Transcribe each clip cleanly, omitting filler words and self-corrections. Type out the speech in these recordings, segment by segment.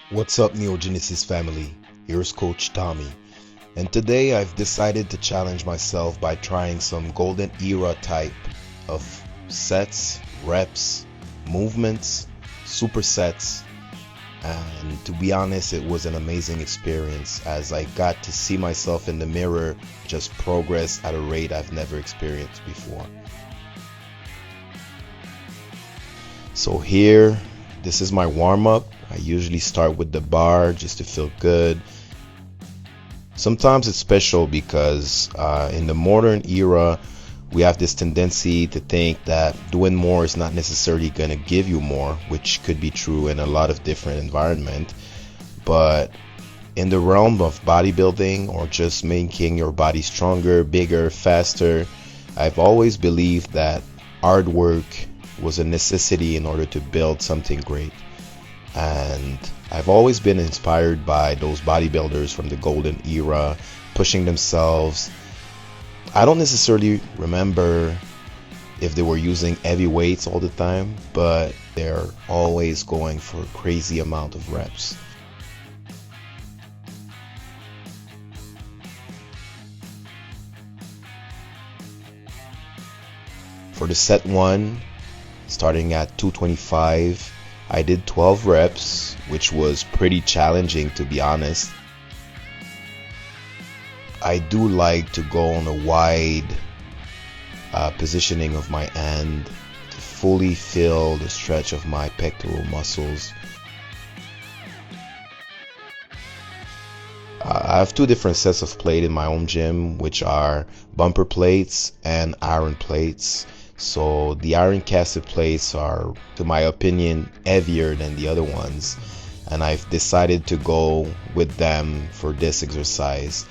What's up, Neogenesis family? Here's Coach Tommy, and today I've decided to challenge myself by trying some golden era type of sets, reps, movements, supersets, and to be honest, it was an amazing experience as I got to see myself in the mirror just progress at a rate I've never experienced before. So here, this is my warm-up. I usually start with the bar just to feel good. Sometimes it's special because in the modern era, we have this tendency to think that doing more is not necessarily going to give you more, which could be true in a lot of different environments. But in the realm of bodybuilding or just making your body stronger, bigger, faster, I've always believed that hard work was a necessity in order to build something great. And I've always been inspired by those bodybuilders from the golden era, pushing themselves. I don't necessarily remember if they were using heavy weights all the time, but they're always going for a crazy amount of reps. For the set 1, starting at 225, I did 12 reps, which was pretty challenging to be honest. I do like to go on a wide positioning of my hand to fully feel the stretch of my pectoral muscles. I have two different sets of plates in my home gym, which are bumper plates and iron plates. So the iron casted plates are, to my opinion, heavier than the other ones, and I've decided to go with them for this exercise.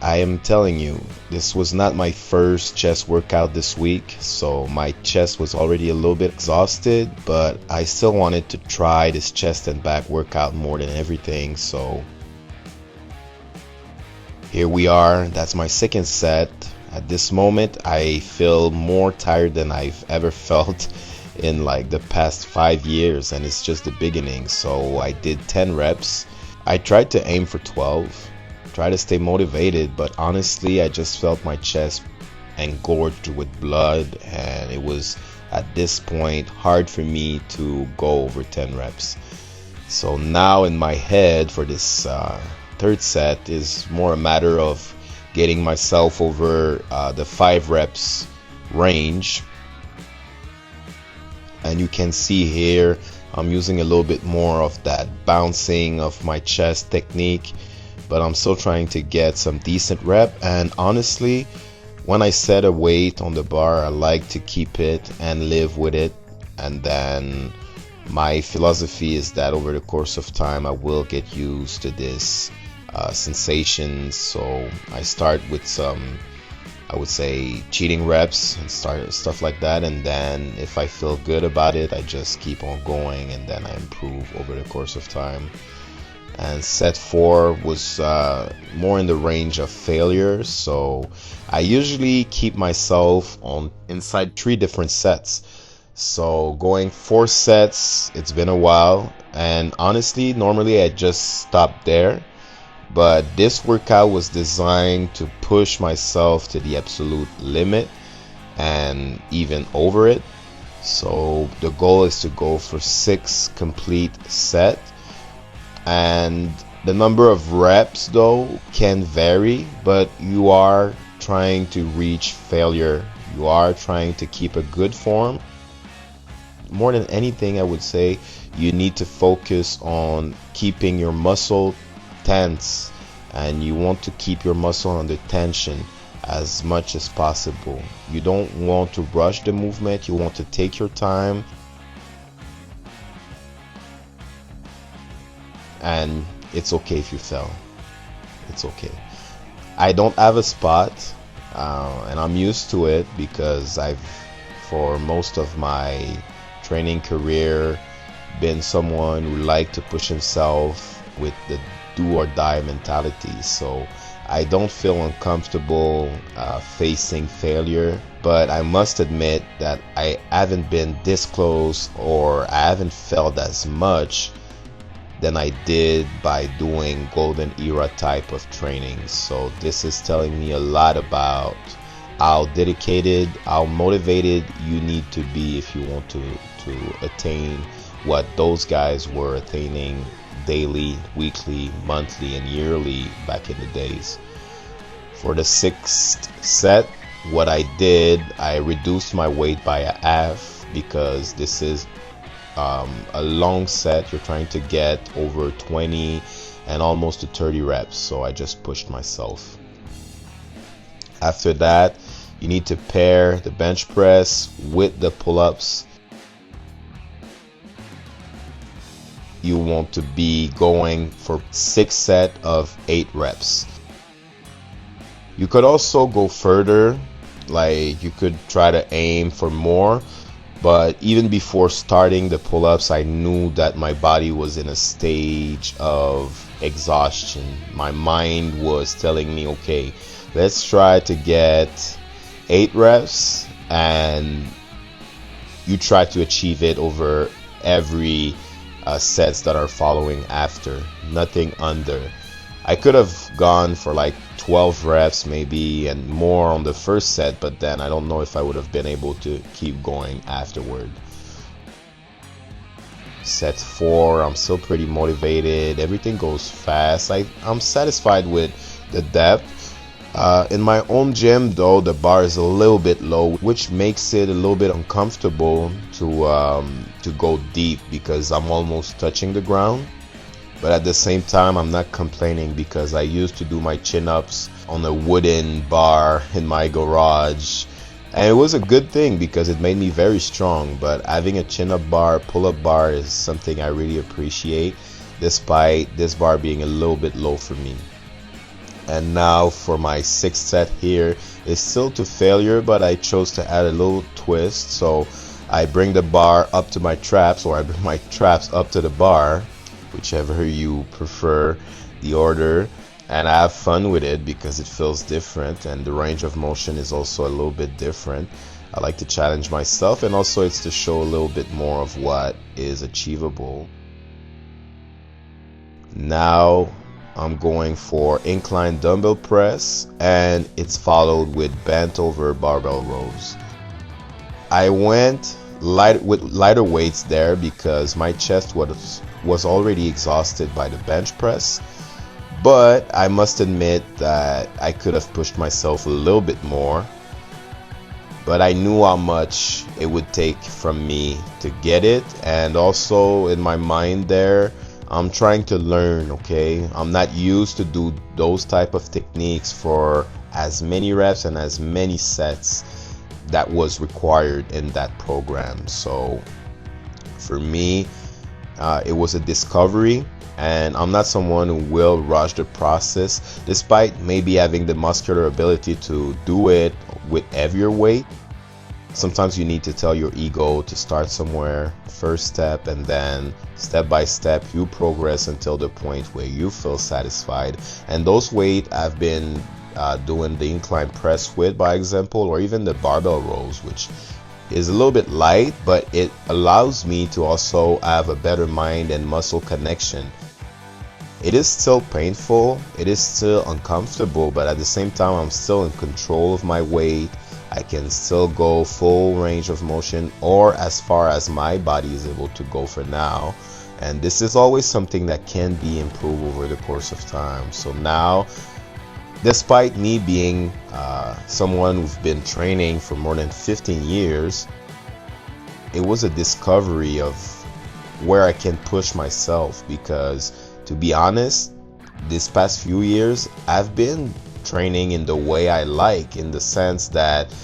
I am telling you, this was not my first chest workout this week, so my chest was already a little bit exhausted, but I still wanted to try this chest and back workout more than everything, so here we are. That's my second set. At this moment, I feel more tired than I've ever felt in like the past 5 years, and it's just the beginning. So I did 10 reps. I tried to aim for 12, try to stay motivated, but honestly, I just felt my chest engorged with blood, and it was at this point hard for me to go over 10 reps. So now in my head for this third set is more a matter of getting myself over the 5 reps range. And you can see here I'm using a little bit more of that bouncing of my chest technique, but I'm still trying to get some decent rep. And honestly, when I set a weight on the bar, I like to keep it and live with it. And then my philosophy is that over the course of time I will get used to this sensations. So I start with some, I would say, cheating reps and start stuff like that, and then if I feel good about it, I just keep on going, and then I improve over the course of time. And set 4 was more in the range of failure, so I usually keep myself on inside 3 different sets. So going 4 sets, it's been a while, and honestly normally I just stop there. But this workout was designed to push myself to the absolute limit and even over it. So the goal is to go for 6 complete sets. And the number of reps though can vary, but you are trying to reach failure. You are trying to keep a good form. More than anything, I would say you need to focus on keeping your muscle tense, and you want to keep your muscle under tension as much as possible. You don't want to rush the movement, you want to take your time, and it's okay if you fail. It's okay. I don't have a spot, and I'm used to it because I've, for most of my training career, been someone who liked to push himself with the do or die mentality. So I don't feel uncomfortable facing failure, but I must admit that I haven't been this close, or I haven't felt as much than I did by doing golden era type of training. So this is telling me a lot about how dedicated, how motivated you need to be if you want to attain what those guys were attaining daily, weekly, monthly, and yearly back in the days. For the 6th set, what I did, I reduced my weight by a half, because this is a long set. You're trying to get over 20 and almost to 30 reps, so I just pushed myself. After that, you need to pair the bench press with the pull-ups. You want to be going for 6 sets of 8 reps. You could also go further, like you could try to aim for more, but even before starting the pull-ups, I knew that my body was in a stage of exhaustion. My mind was telling me, okay, let's try to get 8 reps, and you try to achieve it over every sets that are following after, nothing under. I could have gone for like 12 reps maybe and more on the first set, but then I don't know if I would have been able to keep going afterward. Set 4, I'm still pretty motivated. Everything goes fast. I'm satisfied with the depth. In my own gym though, the bar is a little bit low, which makes it a little bit uncomfortable to go deep, because I'm almost touching the ground. But at the same time, I'm not complaining, because I used to do my chin-ups on a wooden bar in my garage, and it was a good thing because it made me very strong. But having a chin-up bar, pull-up bar is something I really appreciate, despite this bar being a little bit low for me. And now for my 6th set here, it's still to failure, but I chose to add a little twist. So I bring the bar up to my traps, or I bring my traps up to the bar, whichever you prefer the order, and I have fun with it because it feels different, and the range of motion is also a little bit different. I like to challenge myself, and also it's to show a little bit more of what is achievable. Now I'm going for incline dumbbell press, and it's followed with bent over barbell rows. I went with lighter weights there because my chest was already exhausted by the bench press, but I must admit that I could have pushed myself a little bit more, but I knew how much it would take from me to get it. And also in my mind there, I'm trying to learn, okay? I'm not used to do those type of techniques for as many reps and as many sets that was required in that program. So for me, it was a discovery, and I'm not someone who will rush the process, despite maybe having the muscular ability to do it with heavier weight. Sometimes you need to tell your ego to start somewhere, first step, and then step by step you progress until the point where you feel satisfied. And those weight I've been doing the incline press with, by example, or even the barbell rows, which is a little bit light, but it allows me to also have a better mind and muscle connection. It is still painful, it is still uncomfortable, but at the same time I'm still in control of my weight. I can still go full range of motion, or as far as my body is able to go for now. And this is always something that can be improved over the course of time. So now, despite me being someone who's been training for more than 15 years, it was a discovery of where I can push myself, because to be honest, this past few years I've been training in the way I like, in the sense that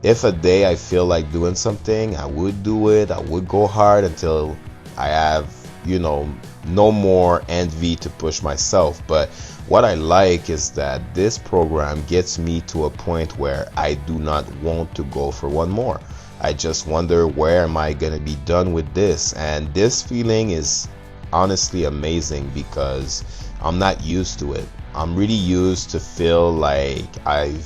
if a day I feel like doing something, I would do it. I would go hard until I have, no more envy to push myself. But what I like is that this program gets me to a point where I do not want to go for one more. I just wonder, where am I gonna be done with this? And this feeling is honestly amazing, because I'm not used to it. I'm really used to feel like I've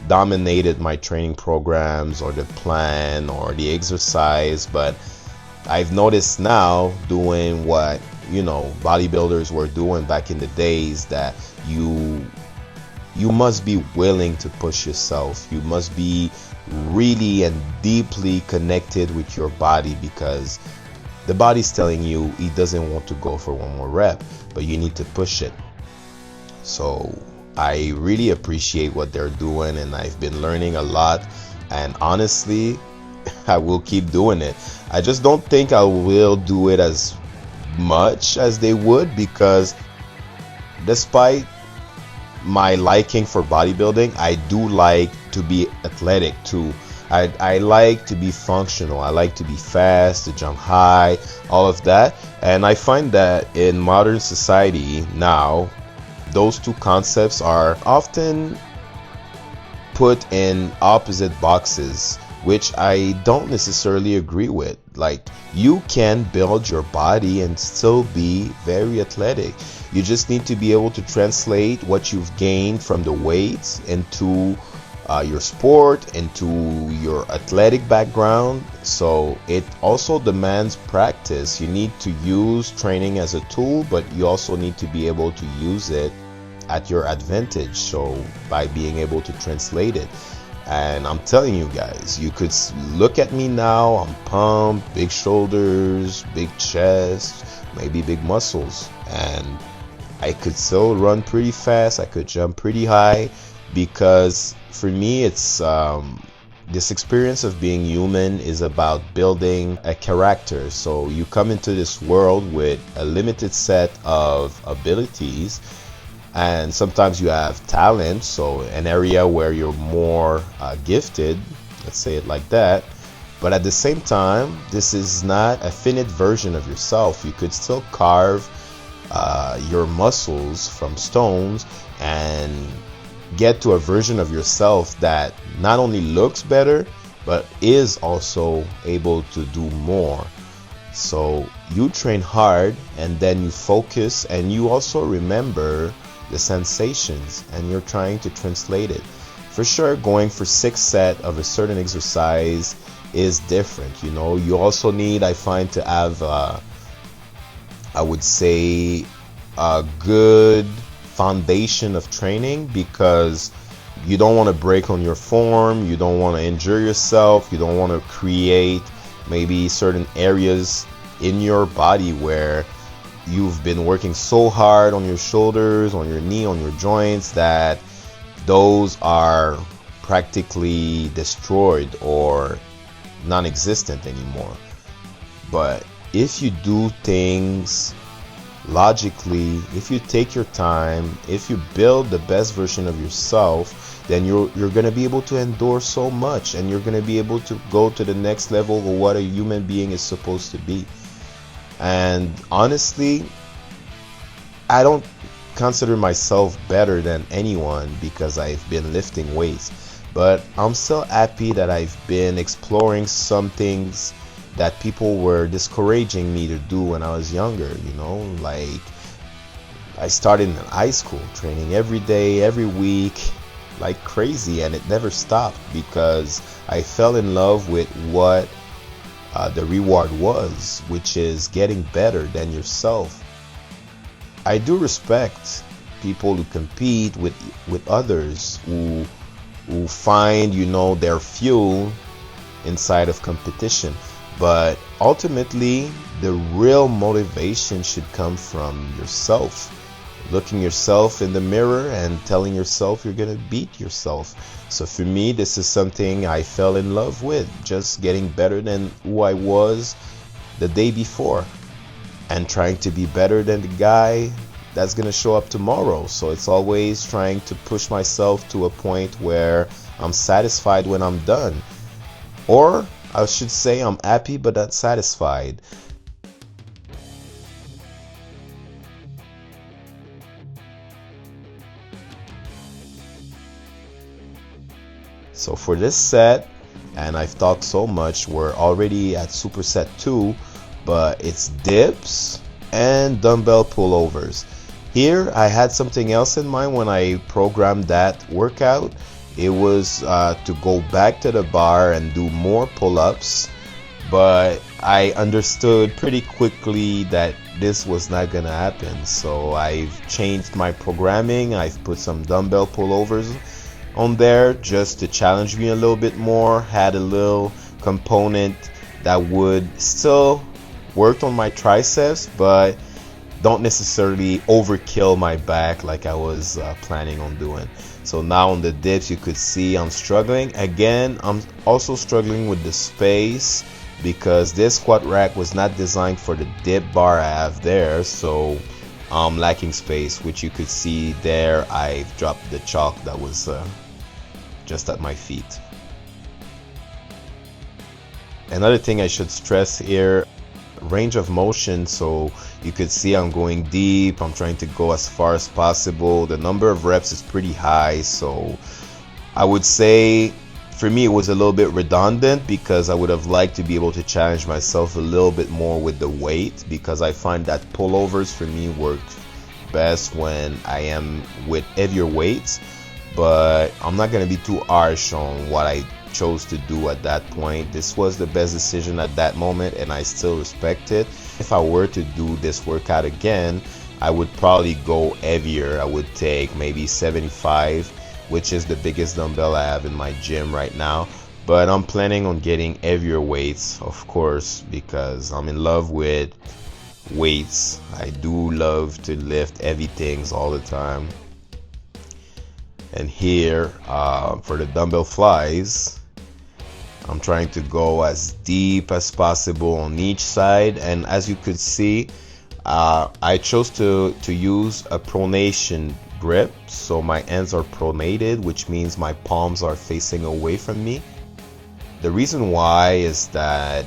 dominated my training programs or the plan or the exercise, but I've noticed now doing what, you know, bodybuilders were doing back in the days, that you must be willing to push yourself. You must be really and deeply connected with your body, because the body's telling you he doesn't want to go for one more rep, but you need to push it. So I really appreciate what they're doing, and I've been learning a lot, and honestly I will keep doing it. I just don't think I will do it as much as they would, because despite my liking for bodybuilding, I do like to be athletic too. I like to be functional. I like to be fast, to jump high, all of that. And I find that in modern society now, those two concepts are often put in opposite boxes, which I don't necessarily agree with. Like, you can build your body and still be very athletic. You just need to be able to translate what you've gained from the weights into your sport, into your athletic background. So it also demands practice. You need to use training as a tool, but you also need to be able to use it at your advantage, so by being able to translate it. And I'm telling you guys, you could look at me now, I'm pumped, big shoulders, big chest, maybe big muscles, and I could still run pretty fast, I could jump pretty high, because for me it's this experience of being human is about building a character. So you come into this world with a limited set of abilities, and sometimes you have talent, so an area where you're more gifted, let's say it like that. But at the same time, this is not a finite version of yourself. You could still carve your muscles from stones and get to a version of yourself that not only looks better, but is also able to do more. So you train hard, and then you focus, and you also remember the sensations, and you're trying to translate it. For sure, going for 6 sets of a certain exercise is different. You know, you also need, I find, to have I would say a good foundation of training, because you don't want to break on your form, you don't want to injure yourself, you don't want to create maybe certain areas in your body where you've been working so hard on your shoulders, on your knee, on your joints, that those are practically destroyed or non-existent anymore. But if you do things logically, if you take your time, if you build the best version of yourself, then you're going to be able to endure so much, and you're going to be able to go to the next level of what a human being is supposed to be. And honestly, I don't consider myself better than anyone because I've been lifting weights, but I'm still happy that I've been exploring some things that people were discouraging me to do when I was younger. You know, like I started in high school training every day, every week, like crazy, and it never stopped because I fell in love with what the reward was, which is getting better than yourself. I do respect people who compete with others, who find, you know, their fuel inside of competition. But ultimately, the real motivation should come from yourself. Looking yourself in the mirror and telling yourself you're gonna beat yourself. So for me, this is something I fell in love with, just getting better than who I was the day before, and trying to be better than the guy that's gonna show up tomorrow. So it's always trying to push myself to a point where I'm satisfied when I'm done. Or I should say I'm happy but not satisfied. So for this set, and I've talked so much, we're already at Superset 2, but it's dips and dumbbell pullovers. Here I had something else in mind when I programmed that workout. It was to go back to the bar and do more pull-ups, but I understood pretty quickly that this was not gonna happen. So I've changed my programming. I've put some dumbbell pullovers on there just to challenge me a little bit more. Had a little component that would still work on my triceps, but don't necessarily overkill my back like I was planning on doing. So now on the dips, you could see I'm struggling. Again, I'm also struggling with the space because this squat rack was not designed for the dip bar I have there, so I'm lacking space, which you could see there. I've dropped the chalk that was just at my feet. Another thing I should stress here, range of motion. So you could see I'm going deep. I'm trying to go as far as possible. The number of reps is pretty high, so I would say for me it was a little bit redundant because I would have liked to be able to challenge myself a little bit more with the weight, because I find that pullovers for me work best when I am with heavier weights. But I'm not going to be too harsh on what I chose to do at that point. This was the best decision at that moment, and I still respect it. If I were to do this workout again, I would probably go heavier. I would take maybe 75, which is the biggest dumbbell I have in my gym right now. But I'm planning on getting heavier weights, of course, because I'm in love with weights. I do love to lift heavy things all the time. And here for the dumbbell flies, I'm trying to go as deep as possible on each side. And as you could see, I chose to use a pronation grip, so my hands are pronated, which means my palms are facing away from me. The reason why is that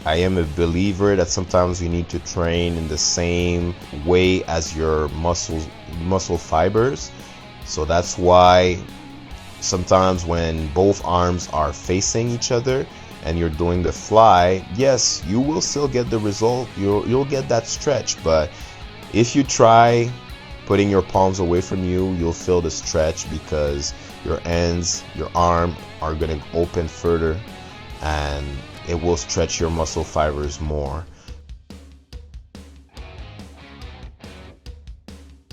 I am a believer that sometimes you need to train in the same way as your muscle fibers. So that's why sometimes when both arms are facing each other and you're doing the fly, yes, you will still get the result. You'll get that stretch, but if you try putting your palms away from you, you'll feel the stretch because your hands, your arm are going to open further, and it will stretch your muscle fibers more.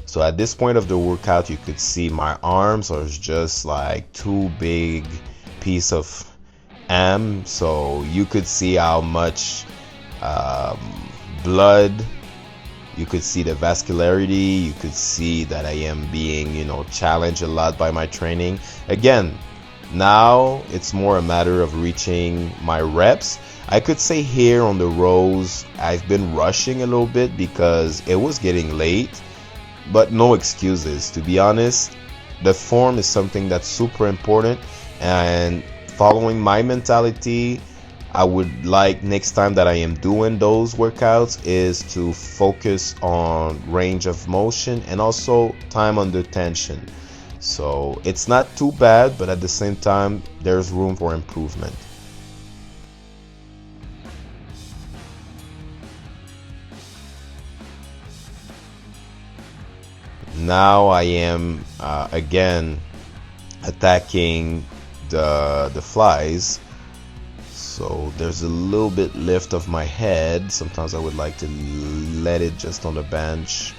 So at this point of the workout, you could see my arms are just like two big piece of ham. So you could see how much blood, you could see the vascularity, you could see that I am being, challenged a lot by my training. Again, now it's more a matter of reaching my reps. I could say here on the rows, I've been rushing a little bit because it was getting late. But no excuses. To be honest, the form is something that's super important, and following my mentality, I would like next time that I am doing those workouts is to focus on range of motion and also time under tension. So it's not too bad, but at the same time there's room for improvement. Now I am again attacking the flies. So there's a little bit lift of my head. Sometimes I would like to let it just on the bench,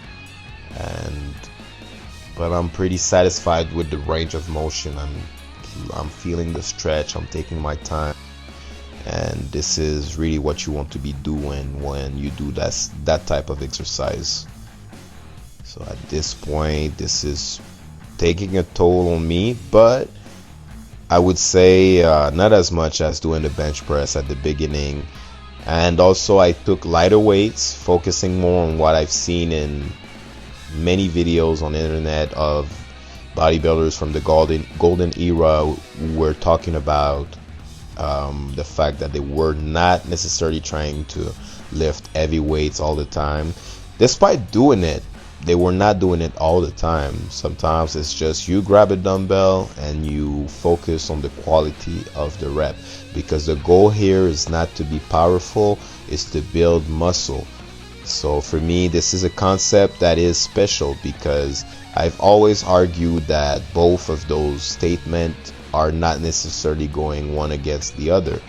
but I'm pretty satisfied with the range of motion. I'm feeling the stretch. I'm taking my time, and this is really what you want to be doing when you do that type of exercise. So at this point, this is taking a toll on me, but I would say not as much as doing the bench press at the beginning. And also I took lighter weights, focusing more on what I've seen in many videos on the internet of bodybuilders from the golden era who were talking about the fact that they were not necessarily trying to lift heavy weights all the time. Despite doing it, they were not doing it all the time. Sometimes it's just you grab a dumbbell and you focus on the quality of the rep, because the goal here is not to be powerful, it's to build muscle. So for me, this is a concept that is special because I've always argued that both of those statements are not necessarily going one against the other.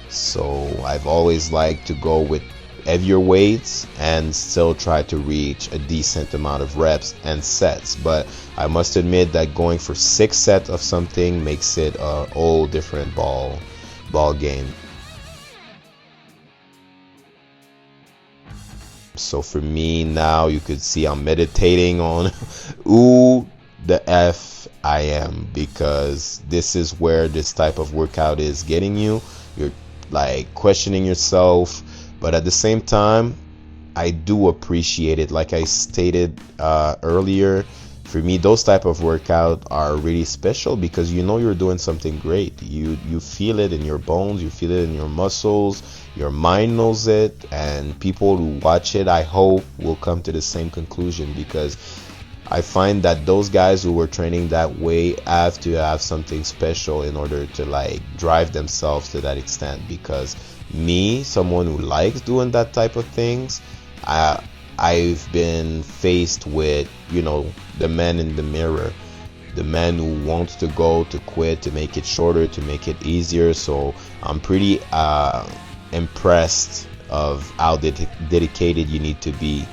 So I've always liked to go with heavier weights and still try to reach a decent amount of reps and sets. But I must admit that going for 6 sets of something makes it a whole different ball game. So for me now, you could see I'm meditating on who the F I am, because this is where this type of workout is getting you. You're like questioning yourself, but at the same time, I do appreciate it. Like I stated earlier, for me, those type of workout are really special because you know you're doing something great. You feel it in your bones, you feel it in your muscles, your mind knows it, and people who watch it, I hope, will come to the same conclusion, because I find that those guys who were training that way have to have something special in order to like drive themselves to that extent. Because me, someone who likes doing that type of things, I've been faced with, the man in the mirror, the man who wants to go to quit, to make it shorter, to make it easier. So I'm pretty impressed of how dedicated you need to be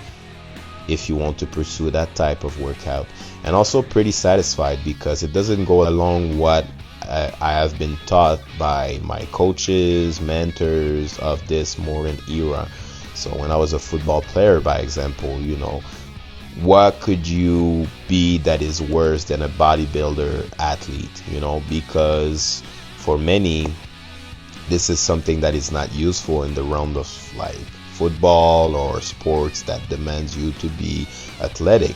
if you want to pursue that type of workout, and also pretty satisfied because it doesn't go along what I have been taught by my coaches, mentors of this modern era. So when I was a football player, by example, what could you be that is worse than a bodybuilder athlete? Because for many, this is something that is not useful in the realm of like football or sports that demands you to be athletic.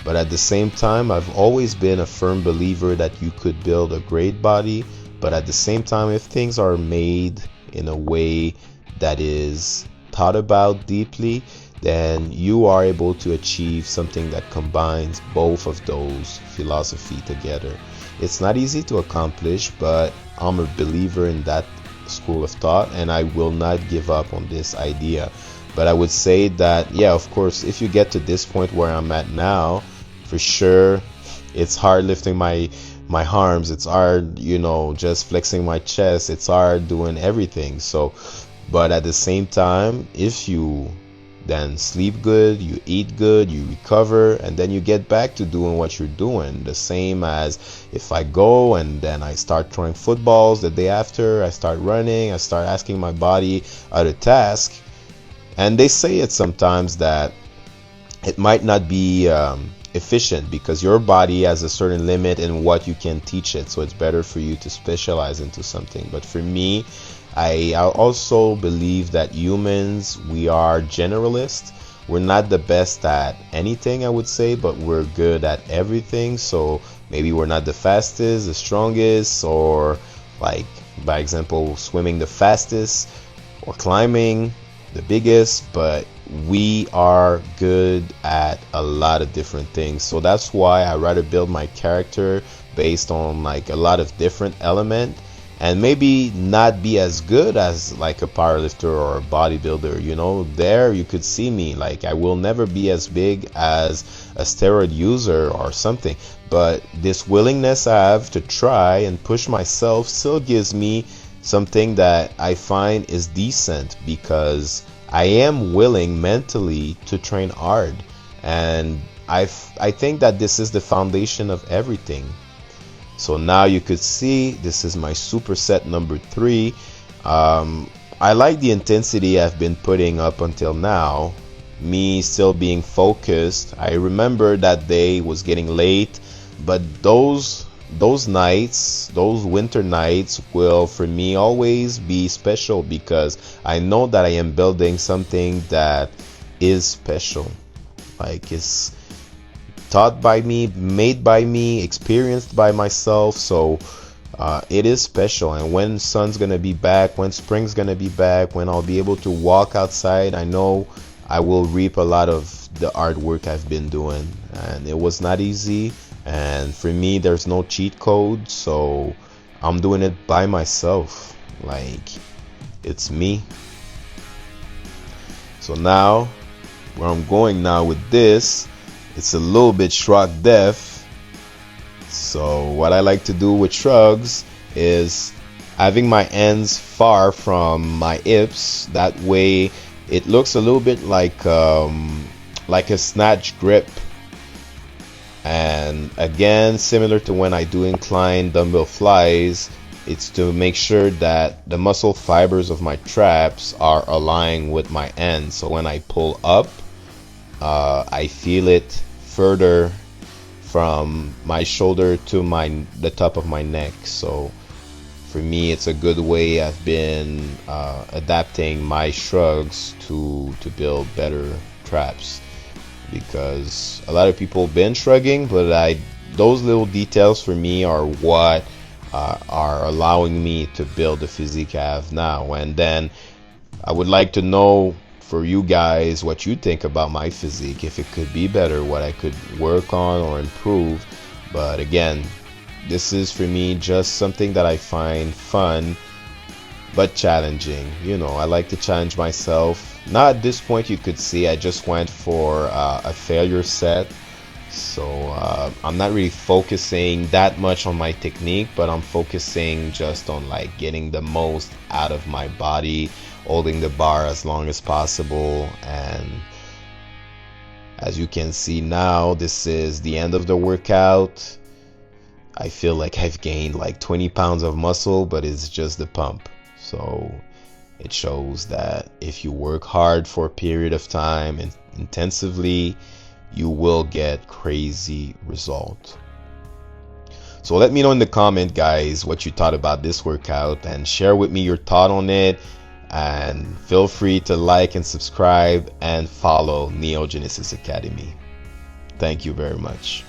But at the same time, I've always been a firm believer that you could build a great body, but at the same time, if things are made in a way that is thought about deeply, then you are able to achieve something that combines both of those philosophy together. It's not easy to accomplish, but I'm a believer in that school of thought, and I will not give up on this idea. But I would say that, yeah, of course, if you get to this point where I'm at now, for sure, it's hard lifting my arms, it's hard, just flexing my chest, it's hard doing everything. So, but at the same time, if you then sleep good, you eat good, you recover, and then you get back to doing what you're doing. The same as if I go and then I start throwing footballs the day after, I start running, I start asking my body other tasks. And they say it sometimes that it might not be efficient because your body has a certain limit in what you can teach it. So it's better for you to specialize into something. But for me, I also believe that humans, we are generalists. We're not the best at anything, I would say, but we're good at everything. So maybe we're not the fastest, the strongest, or like, by example, swimming the fastest or climbing the biggest, but we are good at a lot of different things. So that's why I rather build my character based on like a lot of different elements, and maybe not be as good as like a powerlifter or a bodybuilder. There you could see me, like I will never be as big as a steroid user or something, but this willingness I have to try and push myself still gives me something that I find is decent, because I am willing mentally to train hard, and I think that this is the foundation of everything. So now you could see this is my superset number 3. I like the intensity I've been putting up until now, me still being focused. I remember that day was getting late, but those nights, those winter nights will for me always be special, because I know that I am building something that is special, like it's taught by me, made by me, experienced by myself. So it is special. And when sun's gonna be back, when spring's gonna be back, when I'll be able to walk outside, I know I will reap a lot of the hard work I've been doing. And it was not easy, and for me there's no cheat code, so I'm doing it by myself, like it's me. So now where I'm going now with this, it's a little bit shrug def. So what I like to do with shrugs is having my ends far from my hips. That way it looks a little bit like a snatch grip. And again, similar to when I do incline dumbbell flies, it's to make sure that the muscle fibers of my traps are aligned with my ends. So when I pull up, I feel it further from my shoulder to the top of my neck. So for me, it's a good way. I've been adapting my shrugs to build better traps, because a lot of people been shrugging, but those little details for me are what are allowing me to build the physique I have now. And then I would like to know for you guys what you think about my physique, if it could be better, what I could work on or improve. But again, this is for me just something that I find fun but challenging. You know, I like to challenge myself. Now at this point, you could see I just went for a failure set. So I'm not really focusing that much on my technique, but I'm focusing just on like getting the most out of my body, holding the bar as long as possible. And as you can see now, this is the end of the workout. I feel like I've gained like 20 pounds of muscle, but it's just the pump. So it shows that if you work hard for a period of time and intensively, you will get crazy results. So let me know in the comment, guys, what you thought about this workout, and share with me your thought on it. And feel free to like and subscribe and follow Neogenesis Academy. Thank you very much.